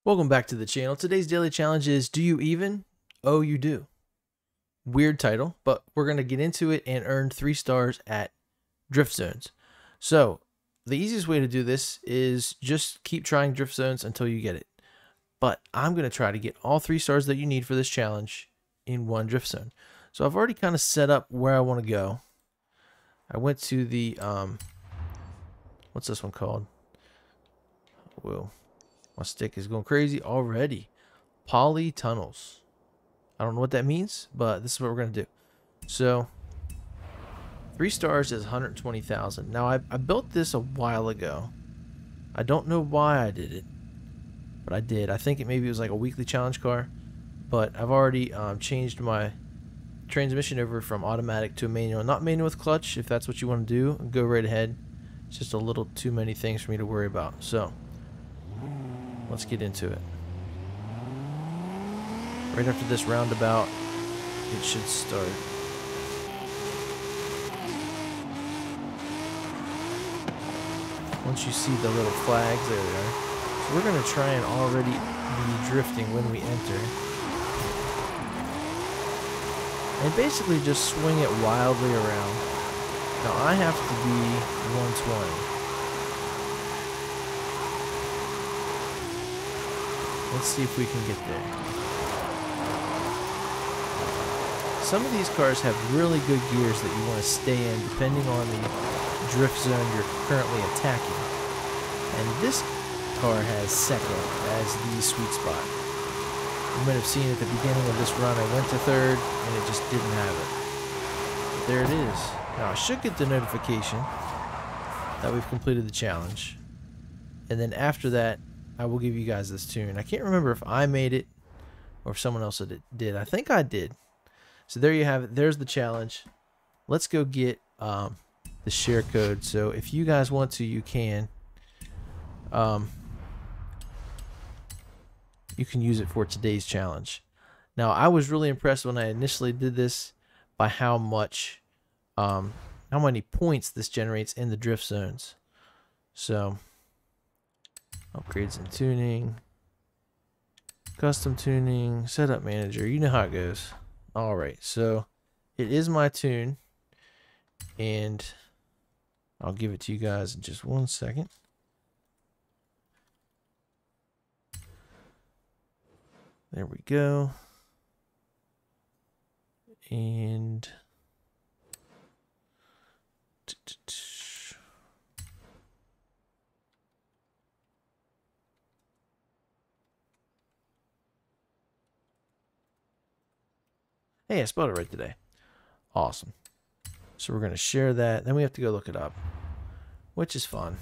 Welcome back to the channel. Today's daily challenge is Do You Even? Oh, you do. Weird title, but we're going to get into it and earn 3 stars at drift zones. So, the easiest way to do this is just keep trying drift zones until you get it. But I'm going to try to get all 3 stars that you need for this challenge in one drift zone. So, I've already kind of set up where I want to go. I went to the, what's this one called? Whoa. My stick is going crazy already. Poly tunnels. I don't know what that means, but this is what we're going to do. So, 3 stars is 120,000. Now, I built this a while ago. I don't know why I did it, but I did. I think maybe it was like a weekly challenge car, but I've already changed my transmission over from automatic to a manual. Not manual with clutch, if that's what you want to do. Go right ahead. It's just a little too many things for me to worry about. So, let's get into it. Right after this roundabout, it should start. Once you see the little flags, there they are. So we're going to try and already be drifting when we enter. And basically just swing it wildly around. Now I have to be 120. Let's see if we can get there. Some of these cars have really good gears that you want to stay in depending on the drift zone you're currently attacking. And this car has second as the sweet spot. You might have seen at the beginning of this run I went to third and it just didn't have it. But there it is. Now I should get the notification that we've completed the challenge. And then after that, I will give you guys this tune. I can't remember if I made it or if someone else did. I think I did. So there you have it. There's the challenge. Let's go get the share code. So if you guys want to, you can. You can use it for today's challenge. Now, I was really impressed when I initially did this by how many points this generates in the drift zones. So, upgrades and tuning, custom tuning, setup manager. You know how it goes. All right, so it is my tune, and I'll give it to you guys in just 1 second. There we go. And hey, I spelled it right today. Awesome. So we're going to share that. Then we have to go look it up, which is fun.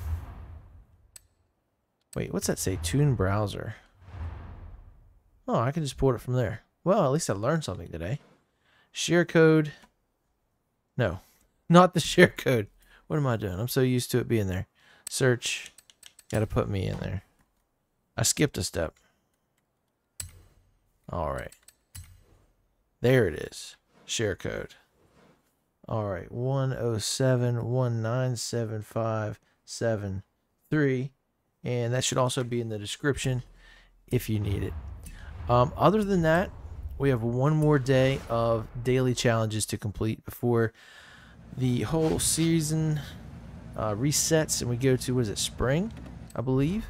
Wait, what's that say? Tune browser. Oh, I can just pull it from there. Well, at least I learned something today. Share code. No, not the share code. What am I doing? I'm so used to it being there. Search. Got to put me in there. I skipped a step. All right. There it is. Share code. All right. 107197573. And that should also be in the description if you need it. Other than that, we have one more day of daily challenges to complete before the whole season resets and we go to, what is it, spring, I believe?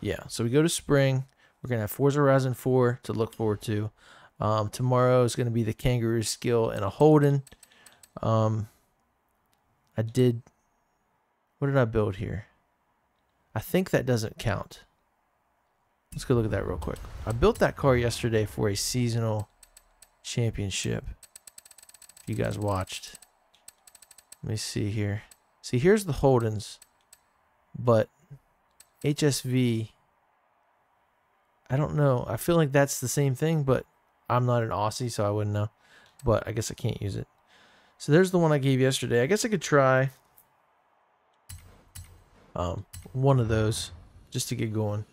Yeah, so we go to spring. We're going to have Forza Horizon 4 to look forward to. Tomorrow is going to be the Kangaroo skill and a Holden. What did I build here? I think that doesn't count. Let's go look at that real quick. I built that car yesterday for a seasonal championship. If you guys watched. Let me see here. See, here's the Holdens. But HSV, I don't know. I feel like that's the same thing, but I'm not an Aussie, so I wouldn't know. But I guess I can't use it. So there's the one I gave yesterday. I guess I could try one of those just to get going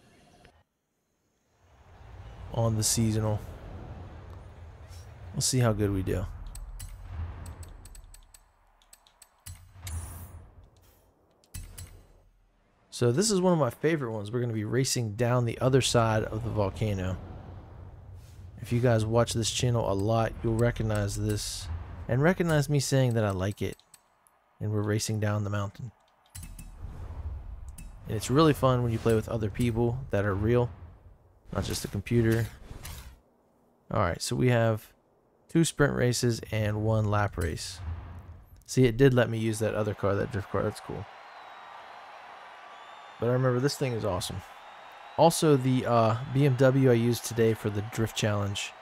on the seasonal. We'll see how good we do. So this is one of my favorite ones. We're going to be racing down the other side of the volcano. If you guys watch this channel a lot, you'll recognize this and recognize me saying that I like it. And we're racing down the mountain. And it's really fun when you play with other people that are real, not just a computer. Alright, so we have 2 sprint races and 1 lap race. See, it did let me use that other car, that drift car. That's cool. But I remember this thing is awesome. Also, the BMW I used today for the drift challenge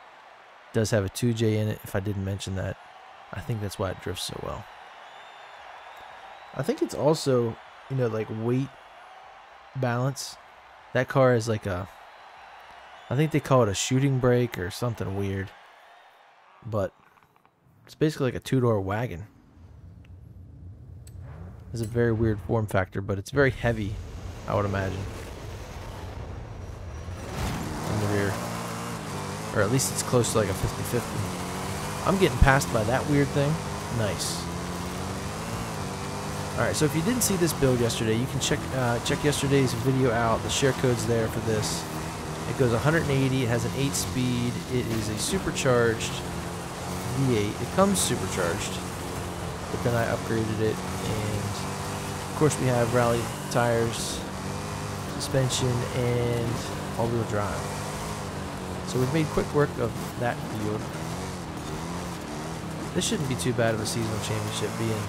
does have a 2J in it, if I didn't mention that. I think that's why it drifts so well. I think it's also, you know, like weight balance. That car is like a, I think they call it a shooting brake or something weird. But it's basically like a 2-door wagon. It's a very weird form factor, but it's very heavy, I would imagine. In the rear. Or at least it's close to like a 50-50. I'm getting passed by that weird thing. Nice. Alright, so if you didn't see this build yesterday, you can check yesterday's video out. The share code's there for this. It goes 180, it has an 8-speed, it is a supercharged V8. It comes supercharged, but then I upgraded it, and of course we have rally tires, suspension, and all-wheel drive. So we've made quick work of that field. This shouldn't be too bad of a seasonal championship, being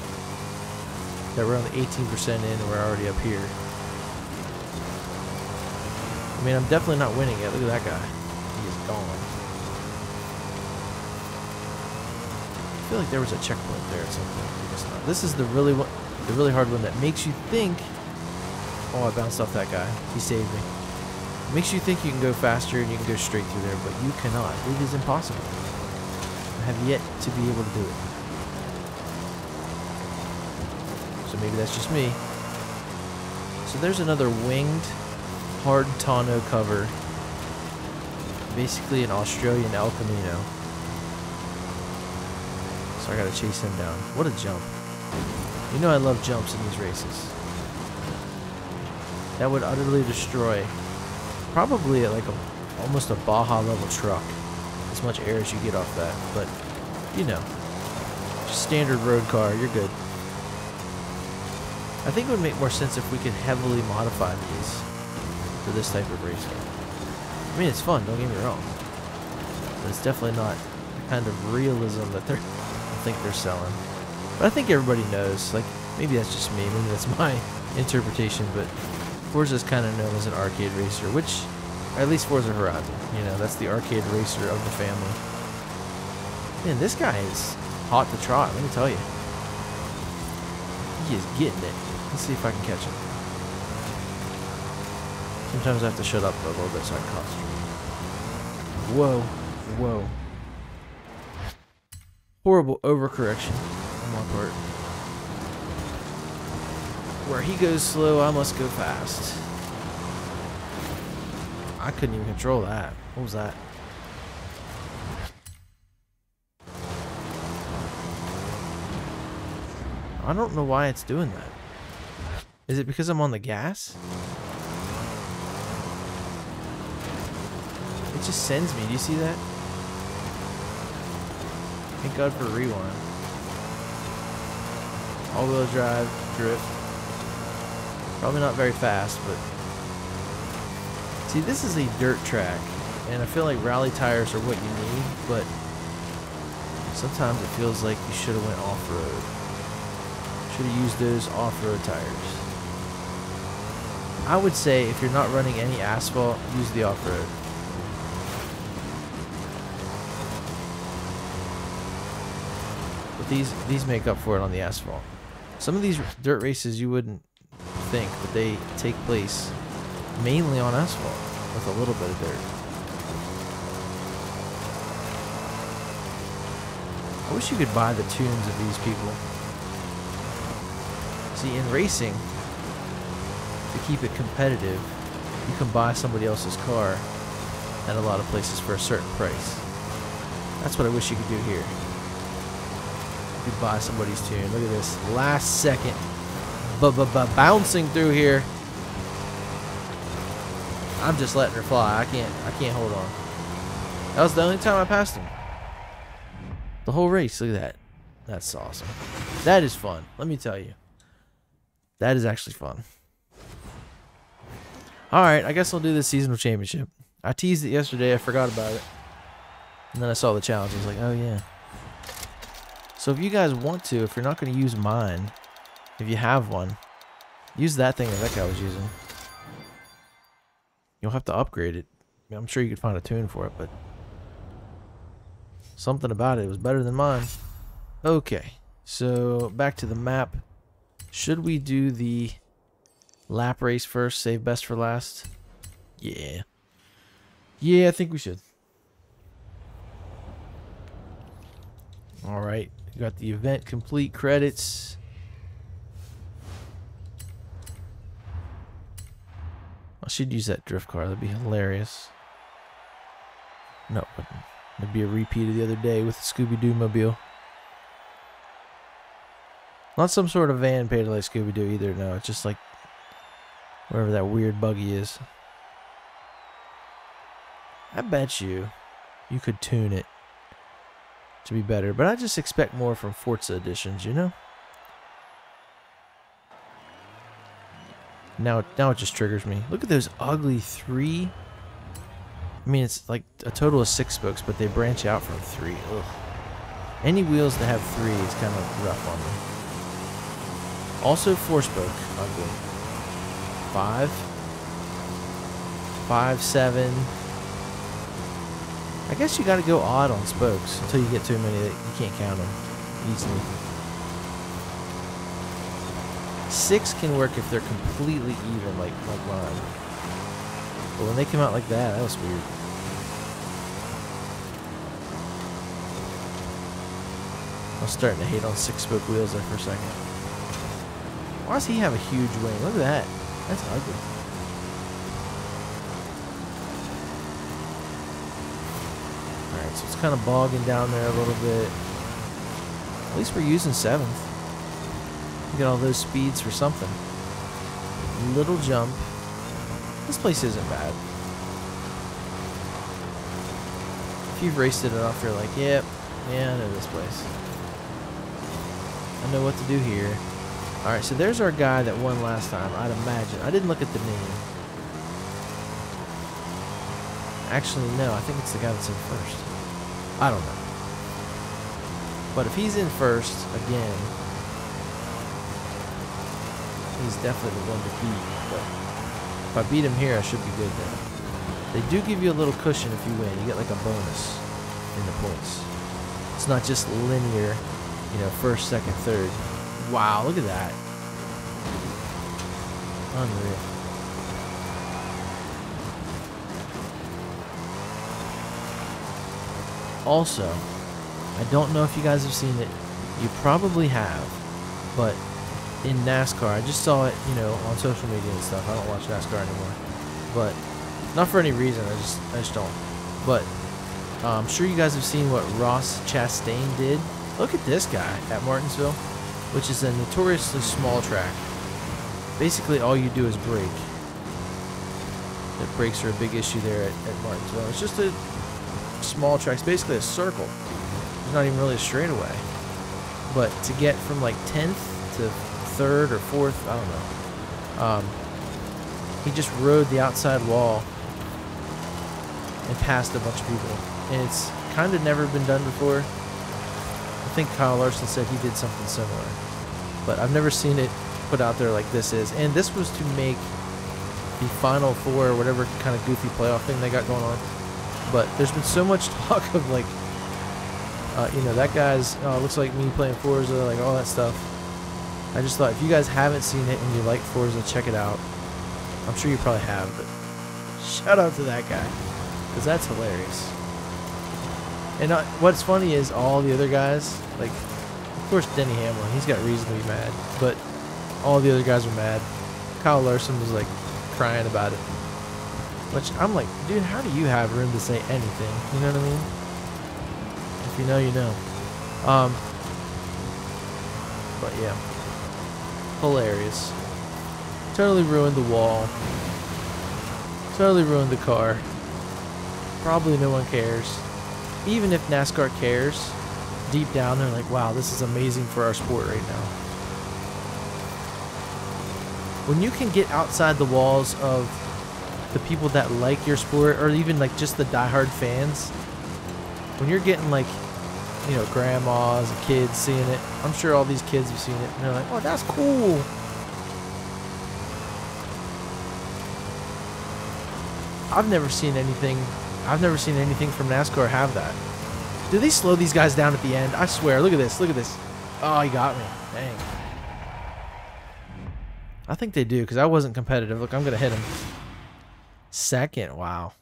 that we're only 18% in and we're already up here. I mean, I'm definitely not winning yet. Look at that guy. He is gone. I feel like there was a checkpoint there at some point. I guess not. This is the really hard one that makes you think. Oh, I bounced off that guy. He saved me. It makes you think you can go faster and you can go straight through there, but you cannot. It is impossible. I have yet to be able to do it. So maybe that's just me. So there's another winged hard tonneau cover. Basically an Australian El Camino. So I gotta chase him down. What a jump. You know I love jumps in these races. That would utterly destroy probably like almost a Baja level truck. As much air as you get off that. But, you know, just standard road car, you're good. I think it would make more sense if we could heavily modify these for this type of racing. I mean, it's fun, don't get me wrong. But it's definitely not the kind of realism that I think they're selling. But I think everybody knows. Like, maybe that's just me. Maybe that's my interpretation. But Forza is kind of known as an arcade racer, which, or at least Forza Horizon. You know, that's the arcade racer of the family. Man, this guy is hot to trot, let me tell you. He is getting it. Let's see if I can catch him. Sometimes I have to shut up for a little bit so I can concentrate. Whoa. Whoa. Horrible overcorrection on my part. Where he goes slow, I must go fast. I couldn't even control that. What was that? I don't know why it's doing that. Is it because I'm on the gas? It just sends me. Do you see that? Thank God for rewind. All-wheel drive, drift. Probably not very fast, but... See, this is a dirt track, and I feel like rally tires are what you need, but sometimes it feels like you should have went off-road. Should have used those off-road tires. I would say if you're not running any asphalt, use the off-road. But these make up for it on the asphalt. Some of these dirt races you wouldn't think, but they take place mainly on asphalt with a little bit of dirt. I wish you could buy the tunes of these people. See, in racing, to keep it competitive, you can buy somebody else's car at a lot of places for a certain price. That's what I wish you could do here. You could buy somebody's tune. Look at this. Last second. Bouncing through here. I'm just letting her fly. I can't hold on. That was the only time I passed him. The whole race. Look at that. That's awesome. That is fun. Let me tell you. That is actually fun. Alright, I guess I'll do the seasonal championship. I teased it yesterday. I forgot about it. And then I saw the challenge. I was like, oh yeah. So if you guys want to, if you're not going to use mine, if you have one, use that thing that guy was using. You'll have to upgrade it. I mean, I'm sure you could find a tune for it, but something about it was better than mine. Okay, so back to the map. Should we do the lap race first, save best for last? Yeah. Yeah, I think we should. Alright, we got the event complete credits. I should use that drift car. That'd be hilarious. No, it'd be a repeat of the other day with the Scooby-Doo mobile. Not some sort of van painted like Scooby-Doo either. No, it's just like wherever that weird buggy is. I bet you could tune it to be better, but I just expect more from Forza editions, you know? Now it just triggers me. Look at those ugly 3. I mean, it's like a total of 6 spokes, but they branch out from 3. Ugh. Any wheels that have 3 is kind of rough on me. Also 4 spoke, ugly. 5, 7. I guess you got to go odd on spokes until you get too many that you can't count them easily. 6 can work if they're completely even, like mine. But when they come out like that, that was weird. I was starting to hate on 6-spoke wheels there for a second. Why does he have a huge wing? Look at that. That's ugly. Alright, so it's kind of bogging down there a little bit. At least we're using 7th. Get all those speeds for something. Little jump. This place isn't bad. If you've raced it enough, you're like, yep, yeah, I know this place. I know what to do here. Alright, so there's our guy that won last time, I'd imagine. I didn't look at the name. Actually, no, I think it's the guy that's in first. I don't know. But if he's in first, again, he's definitely the one to beat. But if I beat him here, I should be good then. They do give you a little cushion if you win. You get like a bonus in the points. It's not just linear, you know, first, second, third. Wow, look at that. Unreal. Also, I don't know if you guys have seen it. You probably have. But in NASCAR, I just saw it, you know, on social media and stuff. I don't watch NASCAR anymore. But not for any reason. I just don't. But I'm sure you guys have seen what Ross Chastain did. Look at this guy at Martinsville, which is a notoriously small track. Basically, all you do is brake. The brakes are a big issue there at Martinsville. It's just a small track. It's basically a circle. There's not even really a straightaway. But to get from like 10th to 3rd or 4th, I don't know. He just rode the outside wall and passed a bunch of people. And it's kind of never been done before. I think Kyle Larson said he did something similar. But I've never seen it put out there like this is. And this was to make the Final Four, or whatever kind of goofy playoff thing they got going on. But there's been so much talk of like, you know, that guy's, looks like me playing Forza, like all that stuff. I just thought if you guys haven't seen it and you like Forza, check it out. I'm sure you probably have, but shout out to that guy, because that's hilarious. And what's funny is all the other guys, like, of course Denny Hamlin, he's got reason to be mad, but all the other guys are mad. Kyle Larson was like crying about it. Which I'm like, dude, how do you have room to say anything? You know what I mean? If you know, you know. But yeah. Hilarious. Totally ruined the wall. Totally ruined the car. Probably no one cares. Even if NASCAR cares, deep down they're like, wow, this is amazing for our sport right now. When you can get outside the walls of the people that like your sport, or even like just the diehard fans, when you're getting like, you know, grandmas and kids seeing it, I'm sure all these kids have seen it, and they're like, oh, that's cool. I've never seen anything from NASCAR have that. Do they slow these guys down at the end? I swear, look at this, look at this. Oh, he got me, dang. I think they do, because I wasn't competitive. Look, I'm going to hit him. Second, wow.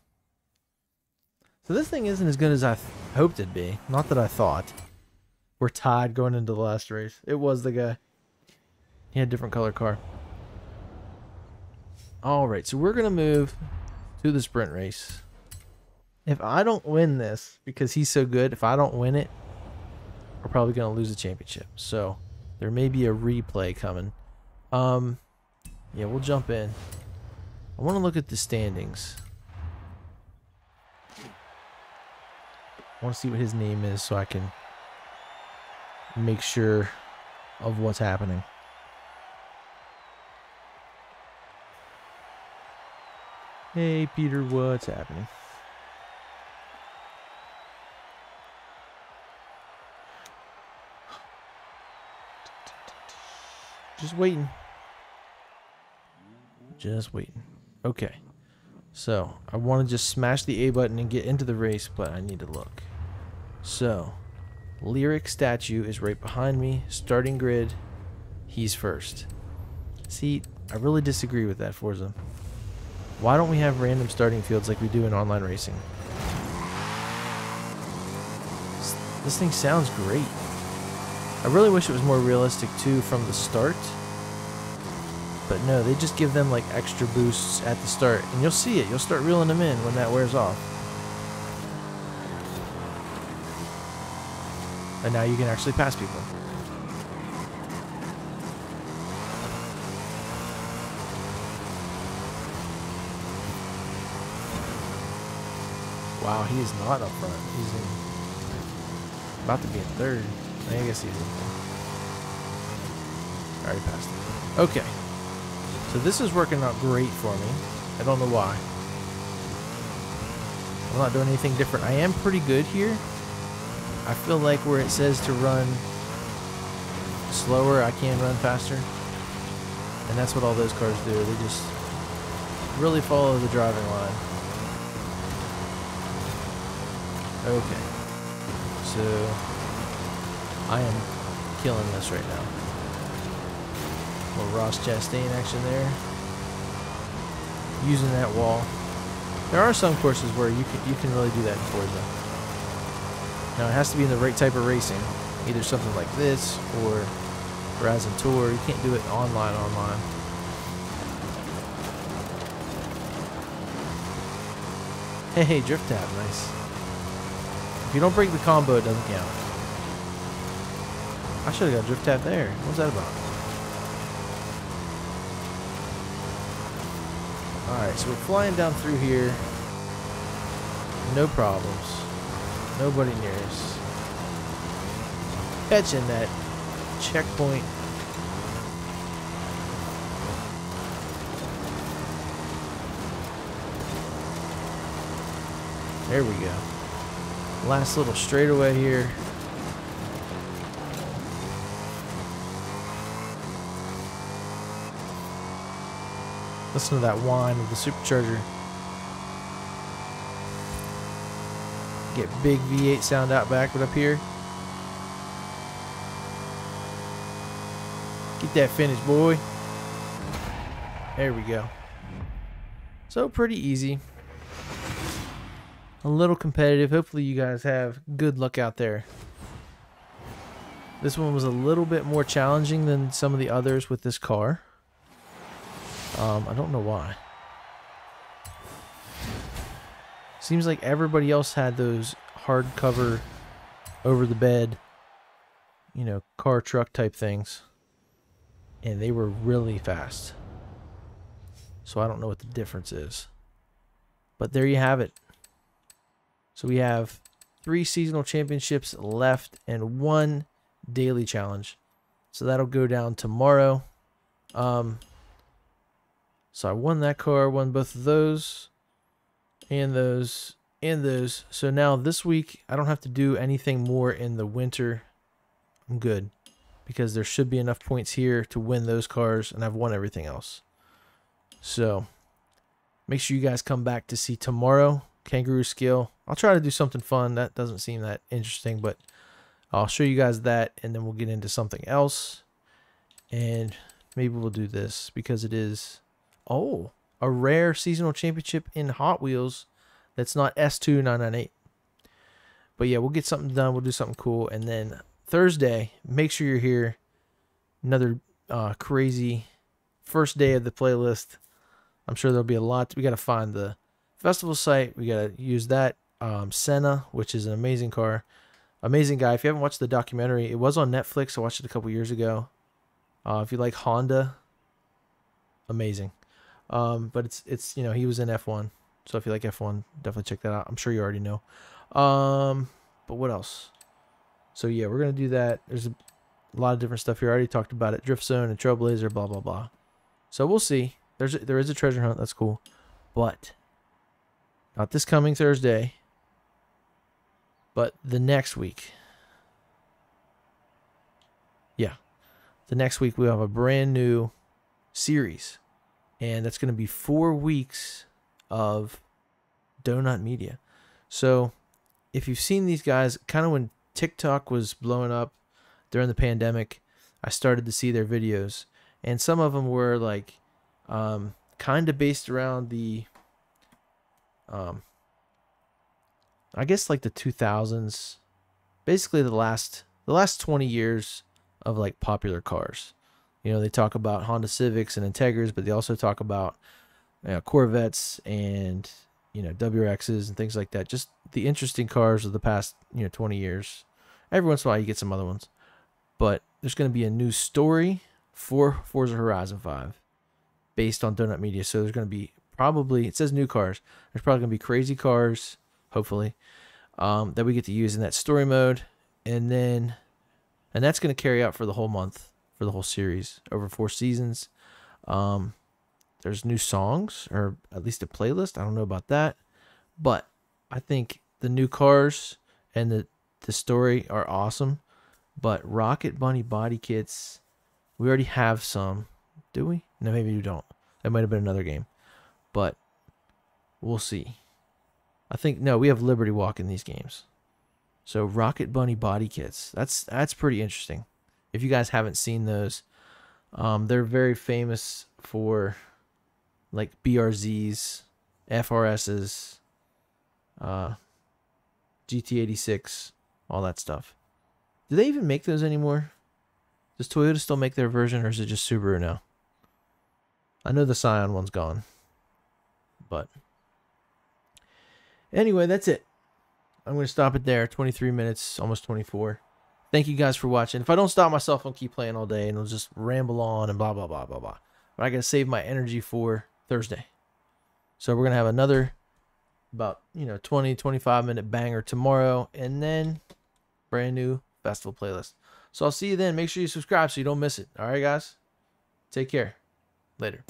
So this thing isn't as good as I hoped it'd be. Not that I thought. We're tied going into the last race. It was the guy. He had a different color car. Alright, so we're going to move to the sprint race. If I don't win this, because he's so good, if I don't win it, we're probably going to lose the championship. So there may be a replay coming. Yeah, we'll jump in. I want to look at the standings. I want to see what his name is so I can make sure of what's happening. Hey, Peter, what's happening? Just waiting. Just waiting. Okay. So, I want to just smash the A button and get into the race, but I need to look. So, Lyric statue is right behind me. Starting grid, he's first. See, I really disagree with that, Forza. Why don't we have random starting fields like we do in online racing? This thing sounds great. I really wish it was more realistic too from the start. But no, they just give them like extra boosts at the start. And you'll see it. You'll start reeling them in when that wears off. And now you can actually pass people. Wow, he is not up front. He's about to be in third. I guess he's in third. Already passed him. Okay. So this is working out great for me. I don't know why. I'm not doing anything different. I am pretty good here. I feel like where it says to run slower, I can run faster. And that's what all those cars do. They just really follow the driving line. Okay. So I am killing this right now. Little Ross Chastain action there. Using that wall. There are some courses where you can really do that in Forza. Now it has to be in the right type of racing. Either something like this or Horizon Tour. You can't do it online. Hey, drift tab, nice. If you don't break the combo, it doesn't count. I should have got drift tab there. What's that about? Alright, so we're flying down through here. No problems. Nobody near us. Catching that checkpoint. There we go. Last little straightaway here. Listen to that whine of the supercharger. Get big V8 sound out back, but up here. Get that finish, boy. There we go. So pretty easy. A little competitive. Hopefully you guys have good luck out there. This one was a little bit more challenging than some of the others with this car. I don't know why. Seems like everybody else had those hardcover over the bed, you know, car truck type things. And they were really fast. So I don't know what the difference is. But there you have it. So we have 3 seasonal championships left and 1 daily challenge. So that'll go down tomorrow. So I won that car, won both of those, and those, and those. So now this week, I don't have to do anything more in the winter. I'm good, because there should be enough points here to win those cars, and I've won everything else. So make sure you guys come back to see tomorrow, Kangaroo Skill. I'll try to do something fun. That doesn't seem that interesting, but I'll show you guys that, and then we'll get into something else. And maybe we'll do this, because it is, oh, a rare seasonal championship in Hot Wheels that's not S2998. But yeah, we'll get something done. We'll do something cool. And then Thursday, make sure you're here. Another crazy first day of the playlist. I'm sure there'll be a lot. We got to find the festival site. We got to use that. Senna, which is an amazing car. Amazing guy. If you haven't watched the documentary, it was on Netflix. I watched it a couple years ago. If you like Honda, amazing. But it's you know, he was in F1. So if you like F1, definitely check that out. I'm sure you already know. But what else? So yeah, we're going to do that. There's a lot of different stuff here. I already talked about it. Drift Zone and Trailblazer, blah, blah, blah. So we'll see. There is a treasure hunt. That's cool. But not this coming Thursday, but the next week. Yeah. The next week we have a brand new series. And that's going to be 4 weeks of Donut Media. So if you've seen these guys, kind of when TikTok was blowing up during the pandemic, I started to see their videos. And some of them were like kind of based around the, I guess like the 2000s. Basically the last 20 years of like popular cars. You know, they talk about Honda Civics and Integras, but they also talk about Corvettes and, you know, WRXs and things like that. Just the interesting cars of the past, 20 years. Every once in a while you get some other ones. But there's going to be a new story for Forza Horizon 5 based on Donut Media. So there's going to be probably, it says new cars. There's probably going to be crazy cars, hopefully, that we get to use in that story mode. And that's going to carry out for the whole month. For the whole series over 4 seasons. There's new songs, or at least a playlist. I don't know about that, but I think the new cars and the story are awesome. But Rocket Bunny body kits, we already have some. Do we? No, maybe we don't. That might have been another game, but we'll see. I think no, we have Liberty Walk in these games. So Rocket Bunny body kits. That's pretty interesting. If you guys haven't seen those, they're very famous for like BRZs, FRSs, GT86, all that stuff. Do they even make those anymore? Does Toyota still make their version, or is it just Subaru now? I know the Scion one's gone. But anyway, that's it. I'm going to stop it there. 23 minutes, almost 24. Thank you guys for watching. If I don't stop myself, I'll keep playing all day and I'll just ramble on and blah, blah, blah, blah, blah. But I got to save my energy for Thursday. So we're going to have another about, 20, 25 minute banger tomorrow, and then brand new festival playlist. So I'll see you then. Make sure you subscribe so you don't miss it. All right, guys? Take care. Later.